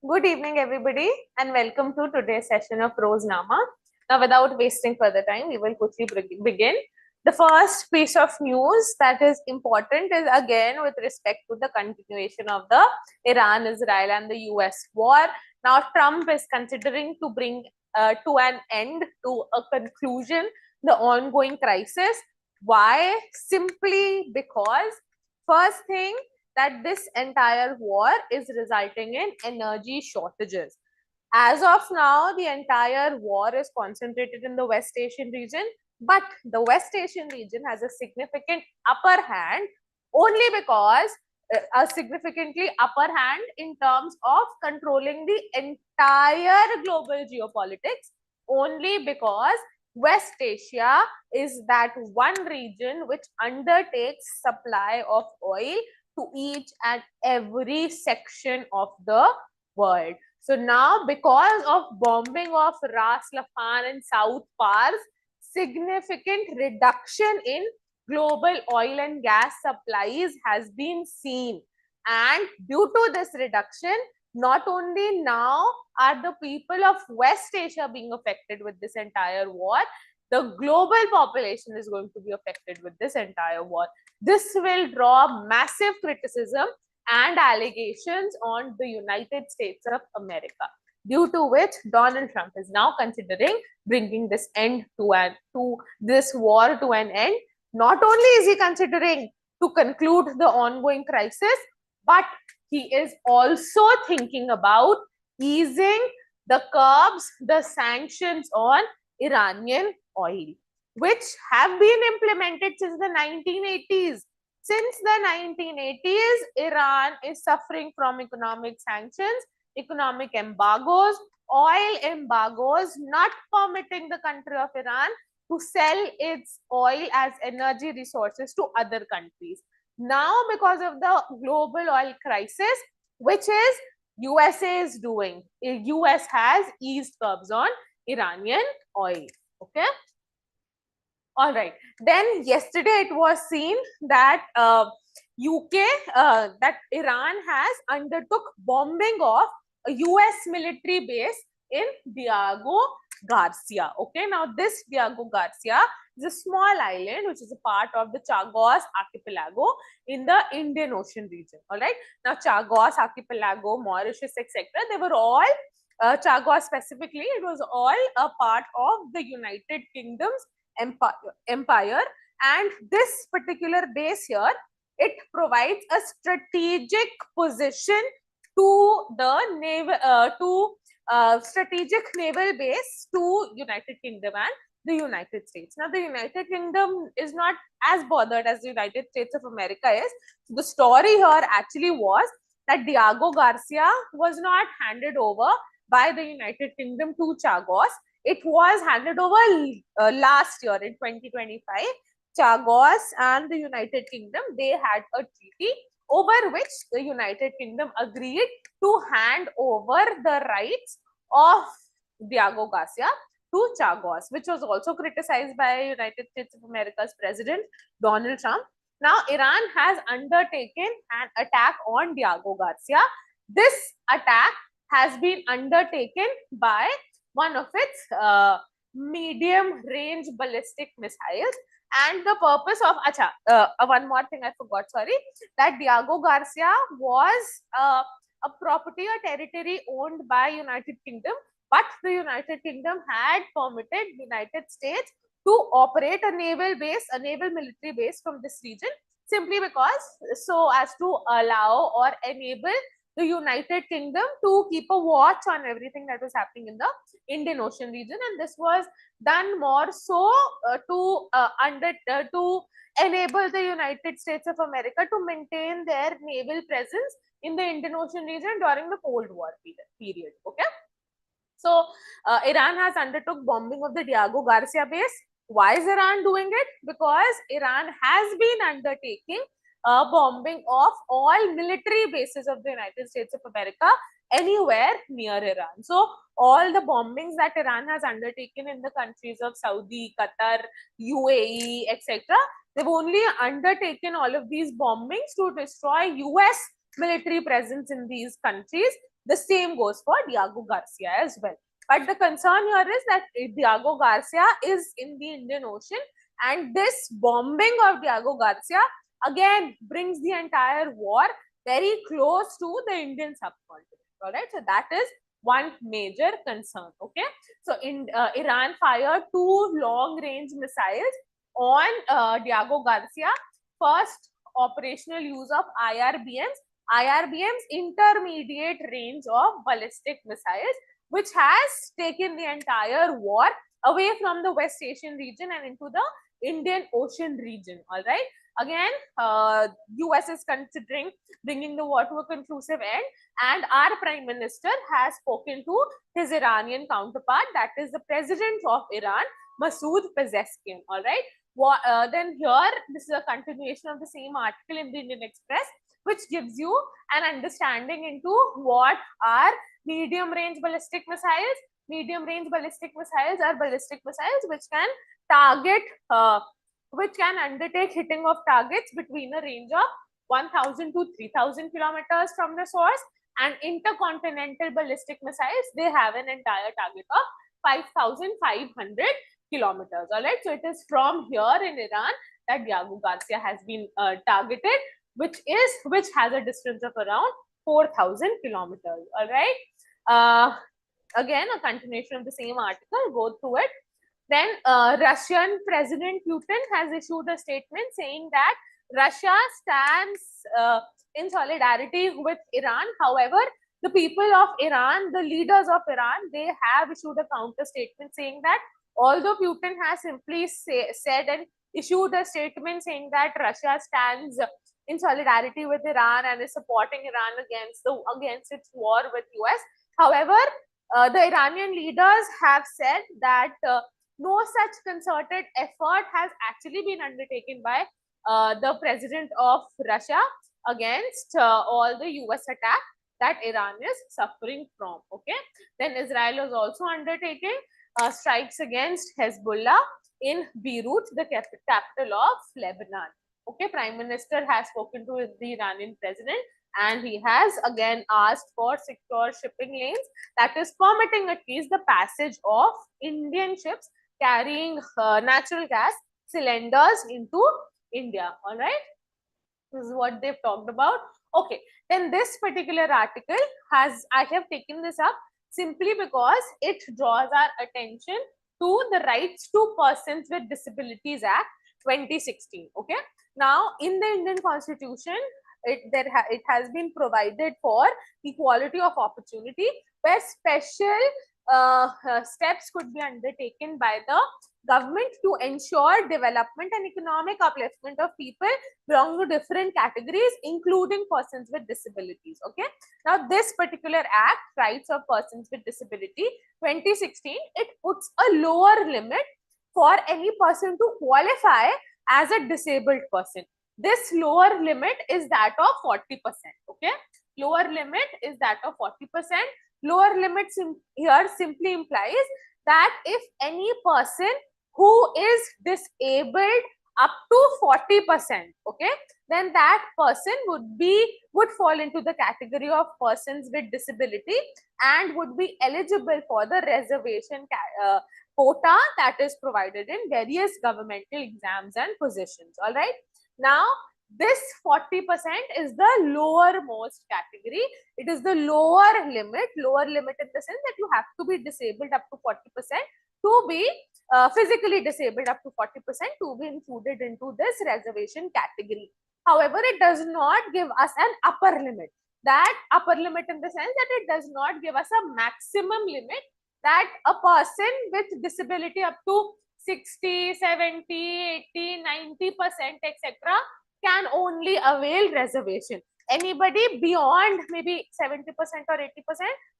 Good evening, everybody, and welcome to today's session of Roznama. Now, without wasting further time, we will quickly begin. The first piece of news that is important is again with respect to the continuation of the Iran, Israel, and the US war. Now, Trump is considering to bring to an end, to a conclusion, the ongoing crisis. Why? Simply because, first thing, that this entire war is resulting in energy shortages. As of now, the entire war is concentrated in the West Asian region, but the West Asian region has a significant upper hand only because a significantly upper hand in terms of controlling the entire global geopolitics, only because West Asia is that one region which undertakes supply of oil to each and every section of the world. So now, because of bombing of Ras Laffan and South Pars, significant reduction in global oil and gas supplies has been seen. And due to this reduction, not only now are the people of West Asia being affected with this entire war, the global population is going to be affected with this entire war. This will draw massive criticism and allegations on the United States of America, due to which Donald Trump is now considering bringing this end to this war to an end. Not only is he considering to conclude the ongoing crisis, but he is also thinking about easing the curbs, the sanctions on Iranian oil, which have been implemented since the 1980s. Since the 1980s, Iran is suffering from economic sanctions, economic embargoes, oil embargoes, not permitting the country of Iran to sell its oil as energy resources to other countries. Now, because of the global oil crisis, which is USA is doing, US has eased curbs on Iranian oil. Okay. All right. Then yesterday it was seen that UK, that Iran has undertook bombing of a US military base in Diego Garcia. Okay. Now this Diego Garcia is a small island which is a part of the Chagos archipelago in the Indian Ocean region. All right. Now Chagos archipelago, Mauritius, etc. They were all Chagos specifically. It was all a part of the United Kingdom's empire, and this particular base here, it provides a strategic position to the naval strategic naval base to United Kingdom and the United States. Now the United Kingdom is not as bothered as the United States of America is. The story here actually was that Diego Garcia was not handed over by the United Kingdom to Chagos. It was handed over last year in 2025. Chagos and the United Kingdom, they had a treaty over which the United Kingdom agreed to hand over the rights of Diego Garcia to Chagos, which was also criticized by United States of America's President Donald Trump. Now, Iran has undertaken an attack on Diego Garcia. This attack has been undertaken by one of its medium range ballistic missiles. And the purpose of, one more thing I forgot, sorry, that Diego Garcia was a property or territory owned by United Kingdom, but the United Kingdom had permitted United States to operate a naval base, a naval military base from this region, simply because so as to allow or enable the United Kingdom to keep a watch on everything that was happening in the Indian Ocean region, and this was done more so to enable the United States of America to maintain their naval presence in the Indian Ocean region during the Cold War period. Okay, so Iran has undertook bombing of the Diego Garcia base. Why is Iran doing it? Because Iran has been undertaking bombing of all military bases of the United States of America anywhere near Iran. So all the bombings that Iran has undertaken in the countries of Saudi, Qatar, UAE, etc., they've only undertaken all of these bombings to destroy US military presence in these countries, The same goes for Diego Garcia as well. But the concern here is that Diego Garcia is in the Indian Ocean, and this bombing of Diego Garcia again brings the entire war very close to the Indian subcontinent. All right, so that is one major concern. Okay, so Iran fired 2 long-range missiles on Diego Garcia. First, operational use of IRBMs, intermediate range of ballistic missiles, which has taken the entire war away from the West Asian region and into the Indian Ocean region. All right. Again, US is considering bringing the war to a conclusive end, and our Prime Minister has spoken to his Iranian counterpart, that is the President of Iran, Masoud Pezeshkian. All right. Then here, this is a continuation of the same article in the Indian Express, which gives you an understanding into what are medium-range ballistic missiles. Medium-range ballistic missiles are ballistic missiles which can target, which can undertake hitting of targets between a range of 1,000 to 3,000 kilometers from the source. And intercontinental ballistic missiles, they have an entire target of 5,500 kilometers. All right, so it is from here in Iran that Diego Garcia has been targeted, which has a distance of around 4,000 kilometers. All right. Again, a continuation of the same article. Go through it. Then Russian President Putin has issued a statement saying that Russia stands in solidarity with Iran. However, the people of Iran, the leaders of Iran, they have issued a counter statement saying that although Putin has simply said and issued a statement saying that Russia stands in solidarity with Iran and is supporting Iran against its war with US. However, the Iranian leaders have said that no such concerted effort has actually been undertaken by the president of Russia against all the US attack that Iran is suffering from. Okay. Then Israel is also undertaking strikes against Hezbollah in Beirut, the capital of Lebanon. Okay, Prime Minister has spoken to the Iranian president, and he has again asked for secure shipping lanes, that is permitting at least the passage of Indian ships carrying natural gas cylinders into India. All right, this is what they've talked about. Okay, then this particular article I have taken this up simply because it draws our attention to the Rights to Persons with Disabilities Act 2016. Okay, now in the Indian Constitution, it has been provided for equality of opportunity, where special steps could be undertaken by the government to ensure development and economic upliftment of people belonging to different categories, including persons with disabilities. Okay, now this particular act, Rights of Persons with Disability 2016, it puts a lower limit for any person to qualify as a disabled person. This lower limit is that of 40%. Okay, lower limit is that of 40%. Lower limit here simply implies that if any person who is disabled up to 40%, okay, then that person would fall into the category of persons with disability and would be eligible for the reservation quota that is provided in various governmental exams and positions. All right. Now, this 40% is the lowermost category. It is the lower limit in the sense that you have to be disabled up to 40% to be physically disabled up to 40% to be included into this reservation category. However, it does not give us an upper limit. That upper limit in the sense that it does not give us a maximum limit that a person with disability up to 60, 70, 80, 90%, etc. can only avail reservation. Anybody beyond maybe 70% or 80%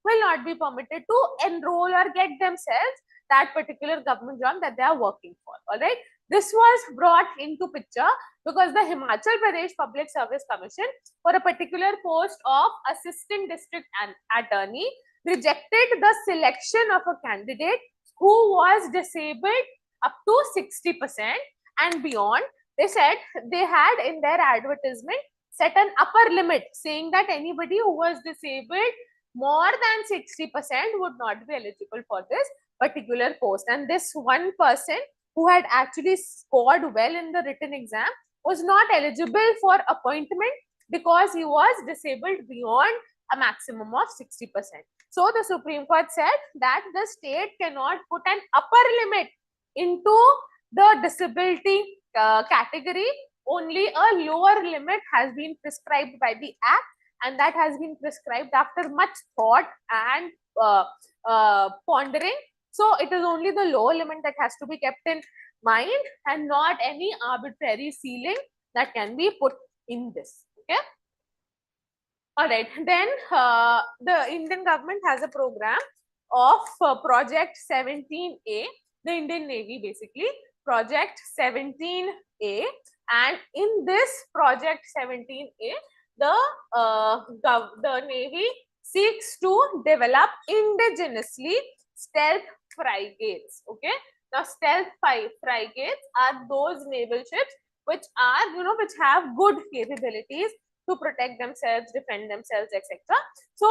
will not be permitted to enroll or get themselves that particular government job that they are working for. All right. This was brought into picture because the Himachal Pradesh Public Service Commission, for a particular post of Assistant District Attorney, rejected the selection of a candidate who was disabled up to 60% and beyond. They said they had in their advertisement set an upper limit saying that anybody who was disabled more than 60% would not be eligible for this particular post. And this one person who had actually scored well in the written exam was not eligible for appointment because he was disabled beyond a maximum of 60%. So the Supreme Court said that the state cannot put an upper limit into the disability category. Only a lower limit has been prescribed by the Act, and that has been prescribed after much thought and pondering. So it is only the lower limit that has to be kept in mind and not any arbitrary ceiling that can be put in this. Okay. All right. Then the Indian government has a program of Project 17A, the Indian Navy basically, Project 17A. And in this Project 17A, the Navy seeks to develop indigenously stealth frigates. Okay. Now, stealth frigates are those naval ships which are, which have good capabilities to protect themselves, defend themselves, etc. So,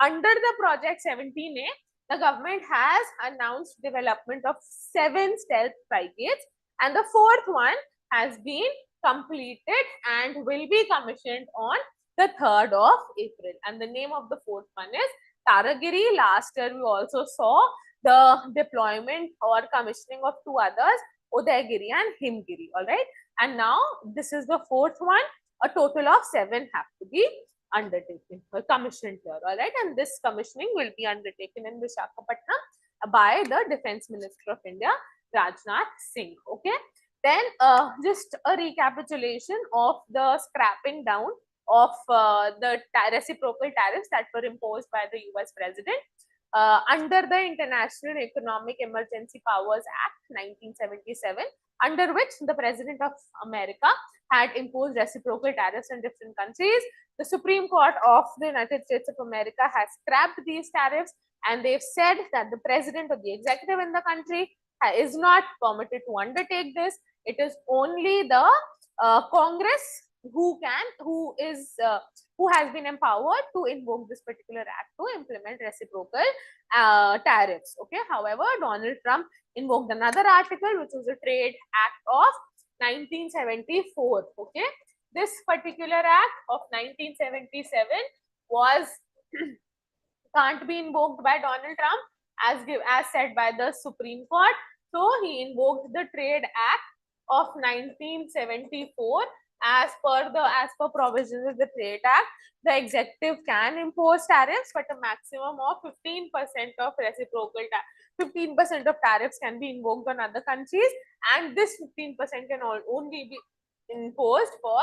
under the Project 17A, the government has announced development of 7 stealth frigates, and the 4th one has been completed and will be commissioned on the 3rd of April. And the name of the 4th one is Taragiri. Last year, we also saw the deployment or commissioning of 2 others, Udaygiri and Himgiri. All right. And now this is the 4th one. A total of 7 have to be undertaken or commissioned here. All right. And this commissioning will be undertaken in Visakhapatnam by the Defense Minister of India, Rajnath Singh. Okay. Then just a recapitulation of the scrapping down of the reciprocal tariffs that were imposed by the US President. Under the International Economic Emergency Powers Act 1977, under which the President of America had imposed reciprocal tariffs on different countries. The Supreme Court of the United States of America has scrapped these tariffs, and they've said that the President or the executive in the country is not permitted to undertake this. It is only the Congress who has been empowered to invoke this particular act to implement reciprocal tariffs. Okay. However, Donald Trump invoked another article, which was the Trade Act of 1974. Okay. This particular act of 1977 was can't be invoked by Donald Trump as said by the Supreme Court. So he invoked the Trade Act of 1974. As per provisions of the Trade Act, the executive can impose tariffs, but a maximum of 15% of reciprocal 15% of tariffs can be invoked on other countries, and this 15% can only be imposed for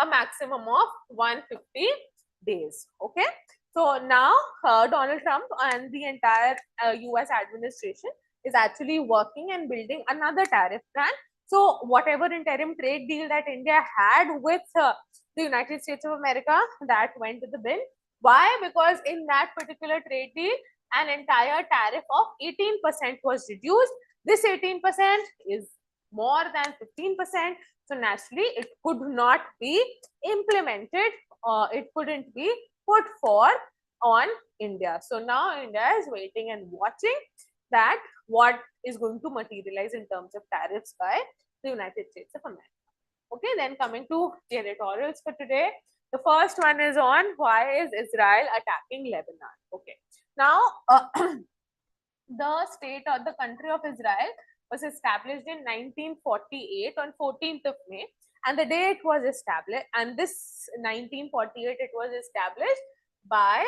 a maximum of 150 days. Okay. So now Donald Trump and the entire US administration is actually working and building another tariff plan. So whatever interim trade deal that India had with the United States of America, that went to the bin. Why? Because in that particular trade deal, an entire tariff of 18% was reduced. This 18% is more than 15%. So naturally, it could not be implemented, it couldn't be put forth on India. So now India is waiting and watching that what is going to materialize in terms of tariffs by the United States of America. Okay, then coming to the editorials for today. The first one is on why is Israel attacking Lebanon. Okay, now the state or the country of Israel was established in 1948 on 14th of May, and the day it was established, and this 1948 it was established by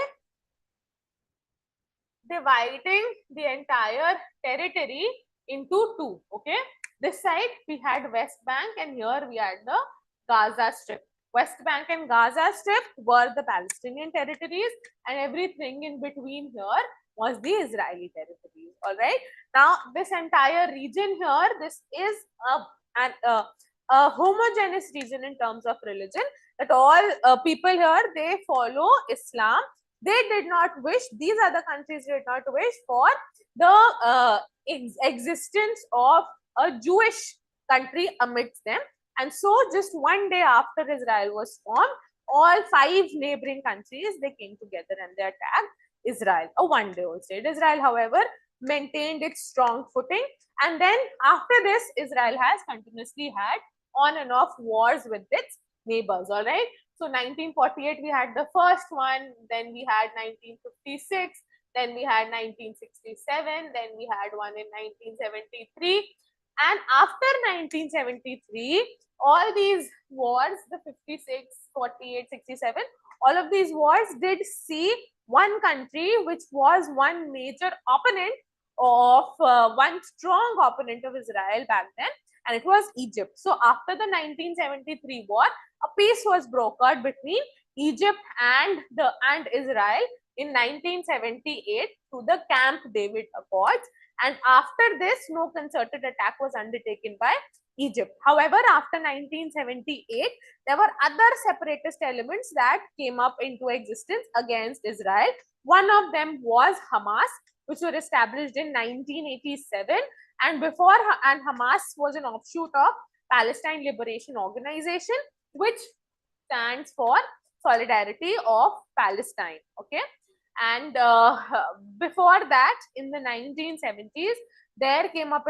dividing the entire territory into 2. Okay, this side we had West Bank, and here we had the Gaza Strip. West Bank and Gaza Strip were the Palestinian territories, and everything in between here was the Israeli territories. All right. Now, this entire region here, this is a homogeneous region in terms of religion. That all people here, they follow Islam. They did not wish, these other countries did not wish for the existence of a Jewish country amidst them. And so just one day after Israel was formed, all 5 neighboring countries, they came together and they attacked Israel, a one-day-old state. Israel, however, maintained its strong footing, and then after this, Israel has continuously had on and off wars with its neighbors. All right. So 1948, we had the first one, then we had 1956, then we had 1967, then we had one in 1973. And after 1973, all these wars, the 56, 48, 67, all of these wars did see one country which was one major opponent of one strong opponent of Israel back then, and it was Egypt. So after the 1973 war, a peace was brokered between Egypt and Israel in 1978 through the Camp David Accords. And after this, no concerted attack was undertaken by Egypt. However, after 1978, there were other separatist elements that came up into existence against Israel. One of them was Hamas, which were established in 1987. And Hamas was an offshoot of Palestine Liberation Organization, which stands for Solidarity of Palestine. Okay. And before that, in the 1970s, there came up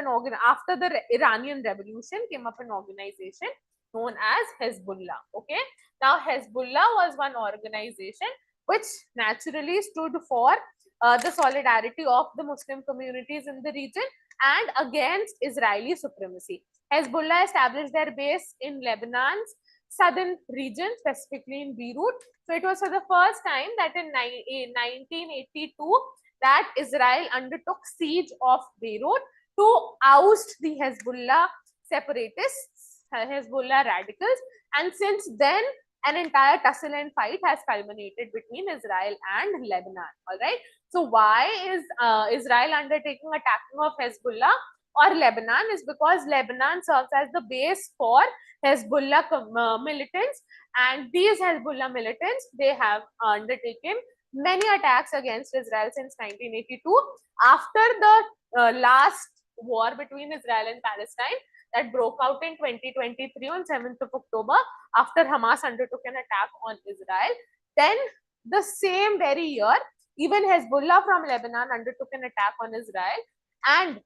after the Iranian Revolution, came up an organization known as Hezbollah. Okay. Now, Hezbollah was one organization which naturally stood for the solidarity of the Muslim communities in the region and against Israeli supremacy. Hezbollah established their base in Lebanon's southern region, specifically in Beirut. So it was for the first time that in 1982 that Israel undertook siege of Beirut to oust the Hezbollah separatists, Hezbollah radicals, and since then an entire tussle and fight has culminated between Israel and Lebanon. All right. So why is Israel undertaking attacking of Hezbollah or Lebanon? Is because Lebanon serves as the base for Hezbollah militants, and these Hezbollah militants, they have undertaken many attacks against Israel since 1982. After the last war between Israel and Palestine that broke out in 2023 on 7th of October, after Hamas undertook an attack on Israel, then the same very year, even Hezbollah from Lebanon undertook an attack on Israel, and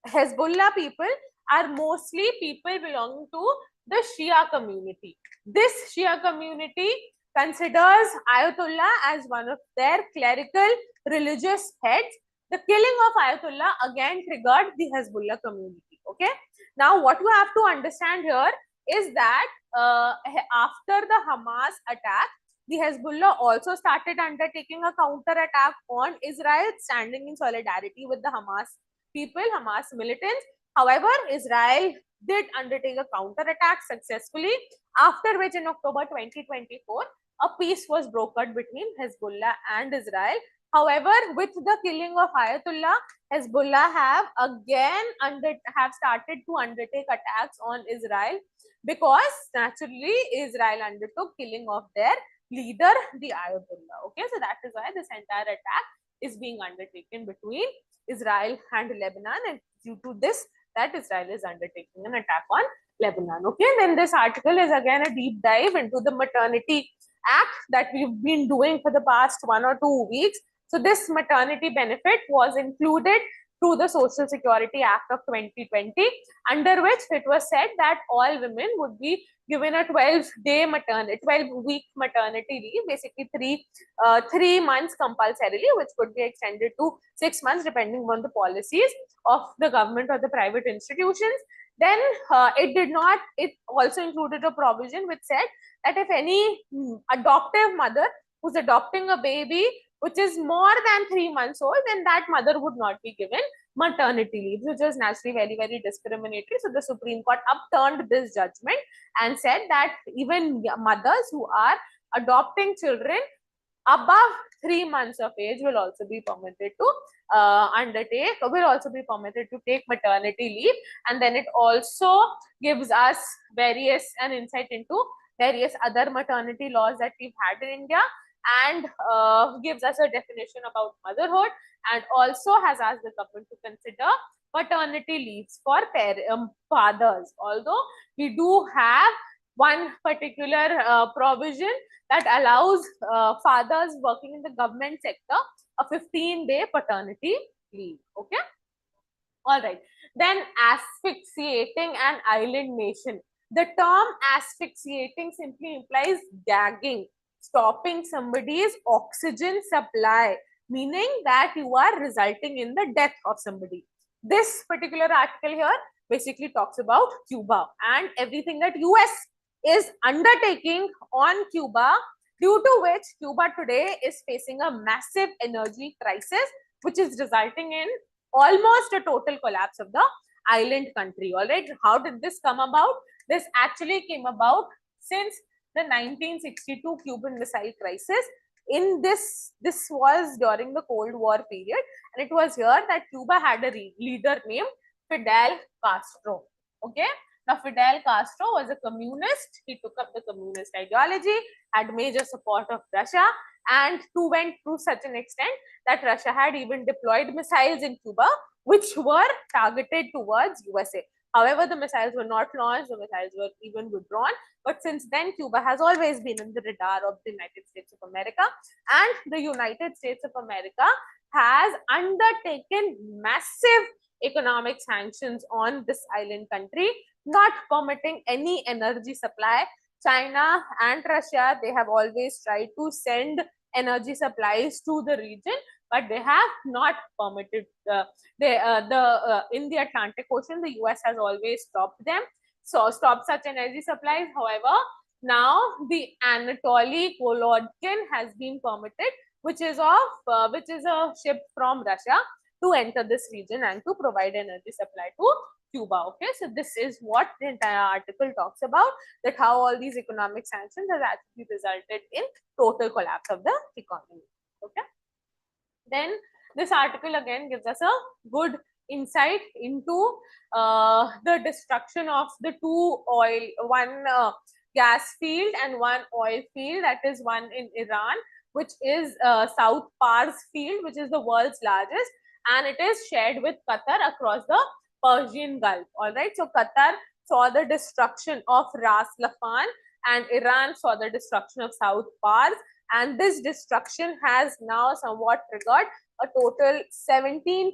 Hezbollah people are mostly people belonging to the Shia community. This Shia community considers Ayatollah as one of their clerical religious heads. The killing of Ayatollah again triggered the Hezbollah community. Okay. Now, what you have to understand here is that after the Hamas attack, the Hezbollah also started undertaking a counter attack on Israel, standing in solidarity with the Hamas people, Hamas militants. However, Israel did undertake a counter attack successfully, after which in October 2024, a peace was brokered between Hezbollah and Israel. However, with the killing of Ayatollah, Hezbollah have again started to undertake attacks on Israel, because naturally Israel undertook killing of their leader, the Ayatollah. Okay, so that is why this entire attack is being undertaken between Israel and Lebanon, and due to this, that Israel is undertaking an attack on Lebanon. Okay, then this article is again a deep dive into the Maternity Act that we've been doing for the past 1 or 2 weeks. So this maternity benefit was included through the Social Security Act of 2020, under which it was said that all women would be given a 12-week maternity leave, basically 3 months compulsorily, which could be extended to 6 months depending on the policies of the government or the private institutions. Then it also included a provision which said that if any adoptive mother who's adopting a baby which is more than 3 months old, then that mother would not be given maternity leave, which was naturally very, very discriminatory. So the Supreme Court upturned this judgment and said that even mothers who are adopting children above 3 months of age will also be permitted to take maternity leave. And then it also gives us an insight into various other maternity laws that we've had in India, and gives us a definition about motherhood, and also has asked the government to consider paternity leaves for fathers. Although we do have one particular provision that allows fathers working in the government sector a 15-day paternity leave. Okay. All right. Then asphyxiating an island nation. The term asphyxiating simply implies gagging, stopping somebody's oxygen supply, meaning that you are resulting in the death of somebody. This particular article here basically talks about Cuba and everything that US is undertaking on Cuba, due to which Cuba today is facing a massive energy crisis, which is resulting in almost a total collapse of the island country. All right. How did this come about? This actually came about since the 1962 Cuban Missile Crisis. In this was during the Cold War period, and it was here that Cuba had a leader named Fidel Castro. Okay. Now, Fidel Castro was a communist. He took up the communist ideology, had major support of Russia, and went through such an extent that Russia had even deployed missiles in Cuba, which were targeted towards USA. However, the missiles were not launched, the missiles were even withdrawn. But since then, Cuba has always been in the radar of the United States of America, and the United States of America has undertaken massive economic sanctions on this island country, not permitting any energy supply. China and Russia, they have always tried to send energy supplies to the region, but they have not permitted. In the Atlantic Ocean, the US has always stopped them, so stopped such energy supplies. However, now the Anatoly Kolodkin has been permitted, which is a ship from Russia to enter this region and to provide energy supply to Cuba. Okay, so this is what the entire article talks about, that how all these economic sanctions has actually resulted in total collapse of the economy. Okay. Then this article again gives us a good insight into the destruction of the two one gas field and one oil field, that is one in Iran, which is South Pars field, which is the world's largest, and it is shared with Qatar across the Persian Gulf. All right. So Qatar saw the destruction of Ras Laffan and Iran saw the destruction of South Pars. And this destruction has now somewhat triggered a total 17%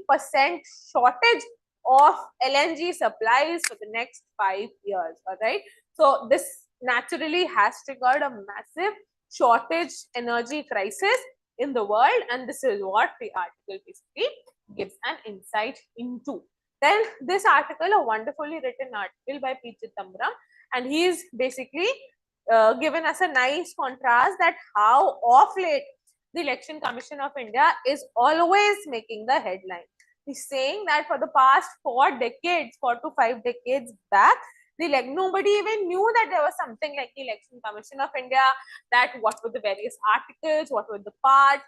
shortage of LNG supplies for the next 5 years. All right. So this naturally has triggered a massive shortage energy crisis in the world. And this is what the article basically gives an insight into. Then this article, a wonderfully written article by P. Chidambaram, and he is basically given us a nice contrast that how of late the Election Commission of India is always making the headline. He's saying that for the past 4 decades, 4 to 5 decades back, nobody even knew that there was something like the Election Commission of India, that what were the various articles, what were the parts,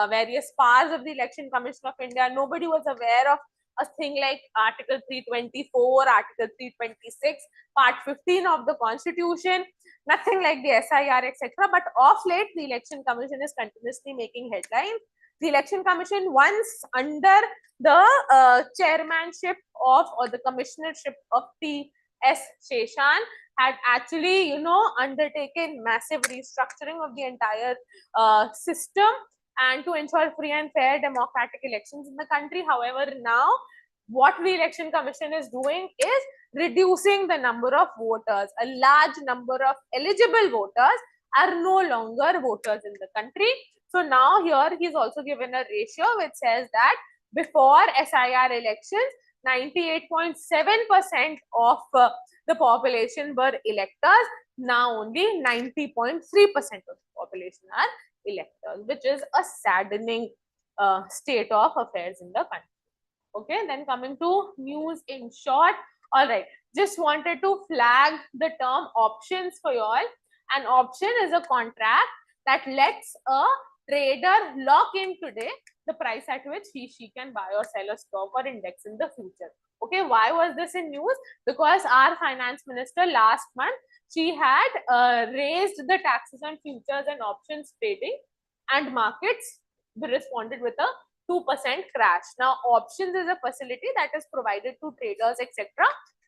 various parts of the Election Commission of India. Nobody was aware of a thing like Article 324, Article 326, Part 15 of the Constitution, nothing like the SIR, etc. But of late, the Election Commission is continuously making headlines. The Election Commission, once under the chairmanship of, or the commissionership of P.S. Sheshan, had actually, undertaken massive restructuring of the entire system and to ensure free and fair democratic elections in the country. However, now what the Election Commission is doing is reducing the number of voters. A large number of eligible voters are no longer voters in the country. So now here he's also given a ratio which says that before SIR elections, 98.7% of the population were electors. Now only 90.3% of the population are electors, which is a saddening state of affairs in the country. Okay, then coming to news in short. All right, just wanted to flag the term options for you all. An option is a contract that lets a trader lock in today the price at which she can buy or sell a stock or index in the future. Okay, why was this in news? Because our finance minister last month, she had raised the taxes on futures and options trading, and markets responded with a 2% crash. Now, options is a facility that is provided to traders, etc.,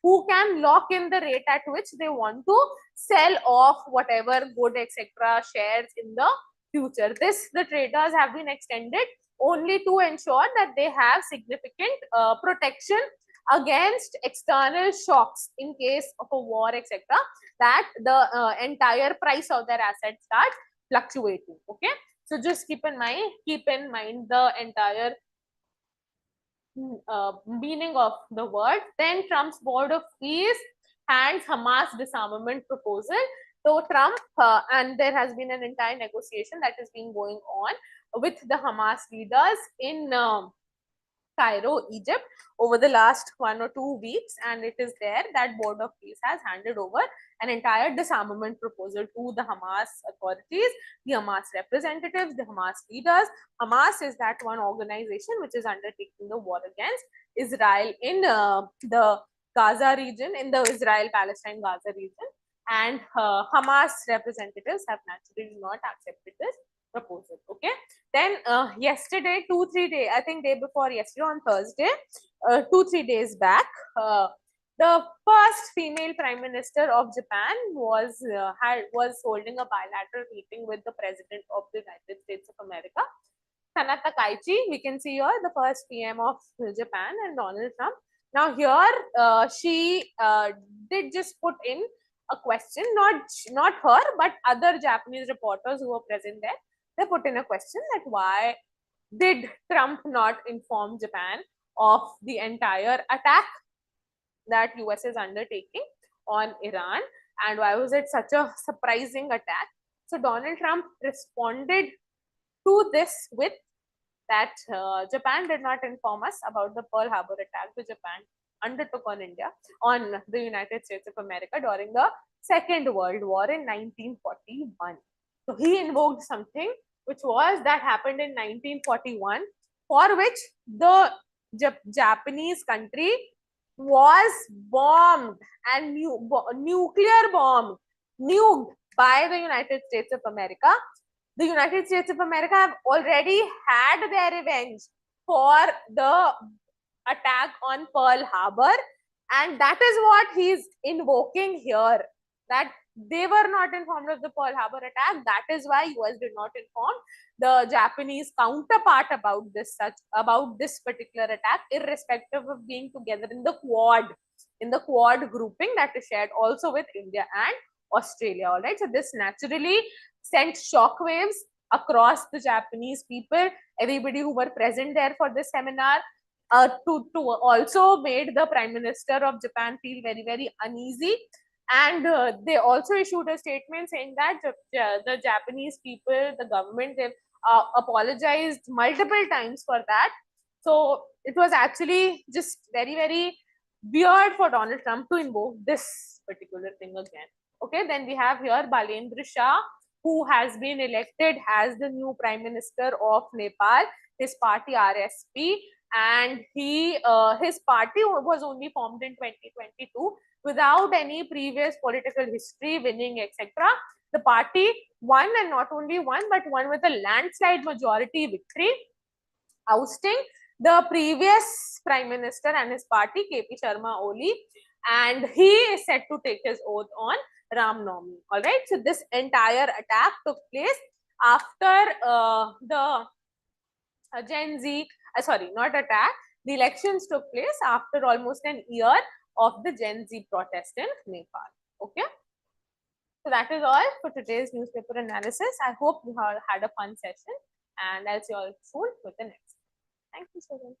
who can lock in the rate at which they want to sell off whatever good, etc., shares in the future. The traders have been extended only to ensure that they have significant protection against external shocks in case of a war, etc., that the entire price of their assets start fluctuating. Okay, so just keep in mind the entire meaning of the word. Then Trump's board of peace hands Hamas disarmament proposal. So Trump, and there has been an entire negotiation that is being going on with the Hamas leaders in Cairo, Egypt, over the last 1 or 2 weeks, and it is there that Board of Peace has handed over an entire disarmament proposal to the Hamas authorities, the Hamas representatives, the Hamas leaders. Hamas is that one organization which is undertaking the war against Israel in the Gaza region, in the Israel-Palestine Gaza region, and Hamas representatives have naturally not accepted this proposal. Okay, then yesterday, 2-3 days, I think day before yesterday, on Thursday, 2-3 days back, the first female prime minister of Japan was holding a bilateral meeting with the president of the United States of America, Sanata Kaichi. We can see here the first PM of Japan, and Donald Trump. Now here she did just put in a question, not her, but other Japanese reporters who were present there. They put in a question that why did Trump not inform Japan of the entire attack that US is undertaking on Iran, and why was it such a surprising attack? So Donald Trump responded to this with that Japan did not inform us about the Pearl Harbor attack that Japan undertook on India, on the United States of America during the Second World War in 1941. So he invoked something which was that happened in 1941, for which the Japanese country was bombed and nuclear bombed, nuked by the United States of America. The United States of America have already had their revenge for the attack on Pearl Harbor, and that is what he's invoking here, that they were not informed of the Pearl Harbor attack. That is why US did not inform the Japanese counterpart about this particular attack, irrespective of being together in the Quad grouping that is shared also with India and Australia. All right, so this naturally sent shockwaves across the Japanese people, everybody who were present there for this seminar, to also made the Prime Minister of Japan feel very, very uneasy. And they also issued a statement saying that the Japanese people, the government, they've apologized multiple times for that. So it was actually just very, very weird for Donald Trump to invoke this particular thing again. Okay, then we have here Balendra Shah, who has been elected as the new Prime Minister of Nepal, his party RSP, and his party was only formed in 2022 without any previous political history, winning, etc. The party won, and not only won, but won with a landslide majority victory, ousting the previous Prime Minister and his party, KP Sharma Oli, and he is set to take his oath on Ram Navami. All right, so this entire attack took place after the Gen Z, sorry, not attack, the elections took place after almost an year of the Gen Z protest in Nepal. Okay, so that is all for today's newspaper analysis. I hope you have had a fun session, and I'll see you all soon with the next. Thank you so much.